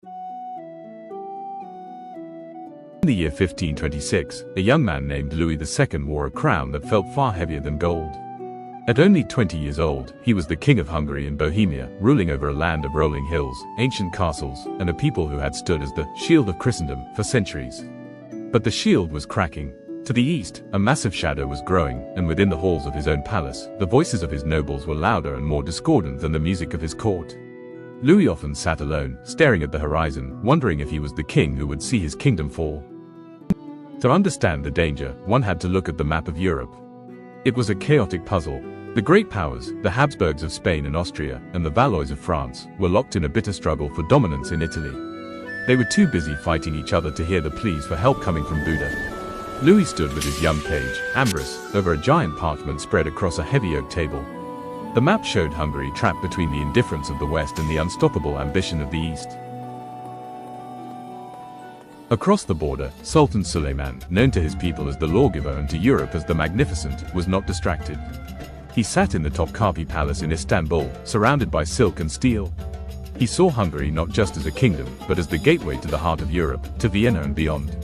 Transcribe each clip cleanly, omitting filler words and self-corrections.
In the year 1526, a young man named Louis II wore a crown that felt far heavier than gold. At only 20 years old, he was the king of Hungary and Bohemia, ruling over a land of rolling hills, ancient castles, and a people who had stood as the shield of Christendom for centuries. But the shield was cracking. To the east, a massive shadow was growing, and within the halls of his own palace, the voices of his nobles were louder and more discordant than the music of his court. Louis often sat alone, staring at the horizon, wondering if he was the king who would see his kingdom fall. To understand the danger, one had to look at the map of Europe. It was a chaotic puzzle. The great powers, the Habsburgs of Spain and Austria, and the Valois of France, were locked in a bitter struggle for dominance in Italy. They were too busy fighting each other to hear the pleas for help coming from Buda. Louis stood with his young page, Ambrose, over a giant parchment spread across a heavy oak table. The map showed Hungary trapped between the indifference of the West and the unstoppable ambition of the East. Across the border, Sultan Suleiman, known to his people as the lawgiver and to Europe as the Magnificent, was not distracted. He sat in the Topkapi Palace in Istanbul, surrounded by silk and steel. He saw Hungary not just as a kingdom, but as the gateway to the heart of Europe, to Vienna and beyond.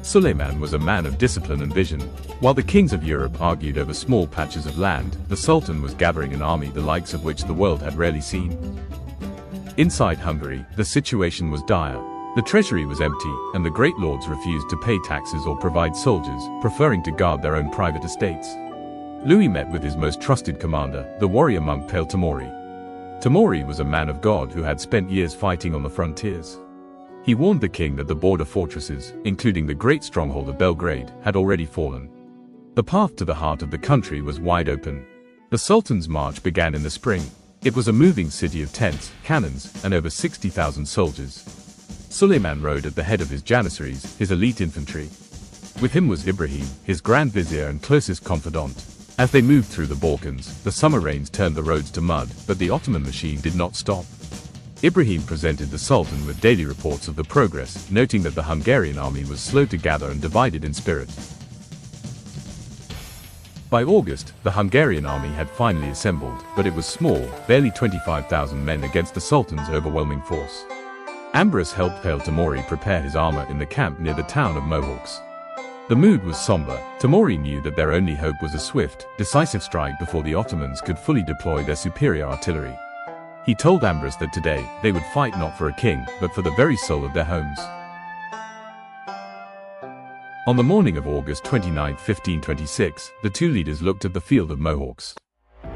Suleiman was a man of discipline and vision. While the kings of Europe argued over small patches of land, the Sultan was gathering an army the likes of which the world had rarely seen. Inside Hungary, the situation was dire. The treasury was empty, and the great lords refused to pay taxes or provide soldiers, preferring to guard their own private estates. Louis met with his most trusted commander, the warrior monk Pale Tamori. Tamori was a man of God who had spent years fighting on the frontiers. He warned the king that the border fortresses, including the great stronghold of Belgrade, had already fallen. The path to the heart of the country was wide open. The Sultan's march began in the spring. It was a moving city of tents, cannons, and over 60,000 soldiers. Suleiman rode at the head of his janissaries, his elite infantry. With him was Ibrahim, his grand vizier and closest confidant. As they moved through the Balkans, the summer rains turned the roads to mud, but the Ottoman machine did not stop. Ibrahim presented the Sultan with daily reports of the progress, noting that the Hungarian army was slow to gather and divided in spirit. By August, the Hungarian army had finally assembled, but it was small, barely 25,000 men against the Sultan's overwhelming force. Ambrose helped Pale Tamori prepare his armor in the camp near the town of Mohács. The mood was somber. Tamori knew that their only hope was a swift, decisive strike before the Ottomans could fully deploy their superior artillery. He told Ambrose that today, they would fight not for a king, but for the very soul of their homes. On the morning of August 29, 1526, the two leaders looked at the field of Mohács.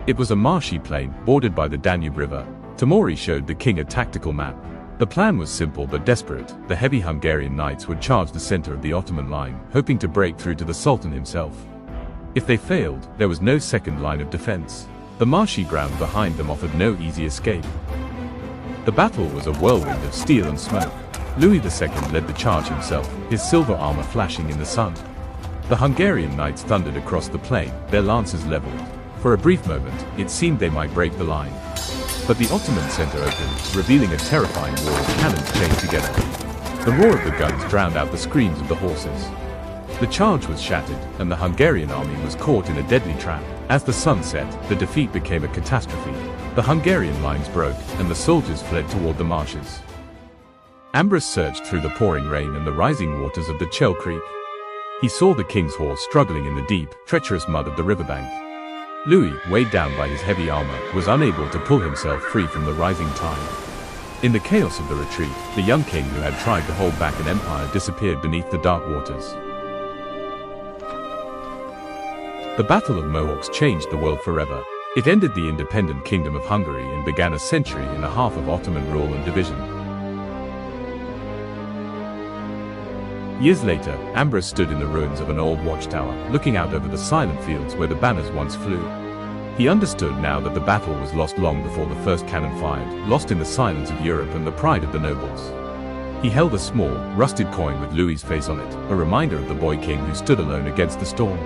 It was a marshy plain, bordered by the Danube River. Tamori showed the king a tactical map. The plan was simple but desperate. The heavy Hungarian knights would charge the center of the Ottoman line, hoping to break through to the Sultan himself. If they failed, there was no second line of defense. The marshy ground behind them offered no easy escape. The battle was a whirlwind of steel and smoke. Louis II led the charge himself, his silver armor flashing in the sun. The Hungarian knights thundered across the plain, their lances leveled. For a brief moment, it seemed they might break the line. But the Ottoman center opened, revealing a terrifying wall of cannons chained together. The roar of the guns drowned out the screams of the horses. The charge was shattered, and the Hungarian army was caught in a deadly trap. As the sun set, the defeat became a catastrophe. The Hungarian lines broke, and the soldiers fled toward the marshes. Ambrose searched through the pouring rain and the rising waters of the Chell Creek. He saw the king's horse struggling in the deep, treacherous mud of the riverbank. Louis, weighed down by his heavy armor, was unable to pull himself free from the rising tide. In the chaos of the retreat, the young king who had tried to hold back an empire disappeared beneath the dark waters. The Battle of Mohács changed the world forever. It ended the independent kingdom of Hungary and began a century and a half of Ottoman rule and division. Years later, Ambrose stood in the ruins of an old watchtower, looking out over the silent fields where the banners once flew. He understood now that the battle was lost long before the first cannon fired, lost in the silence of Europe and the pride of the nobles. He held a small, rusted coin with Louis's face on it, a reminder of the boy king who stood alone against the storm.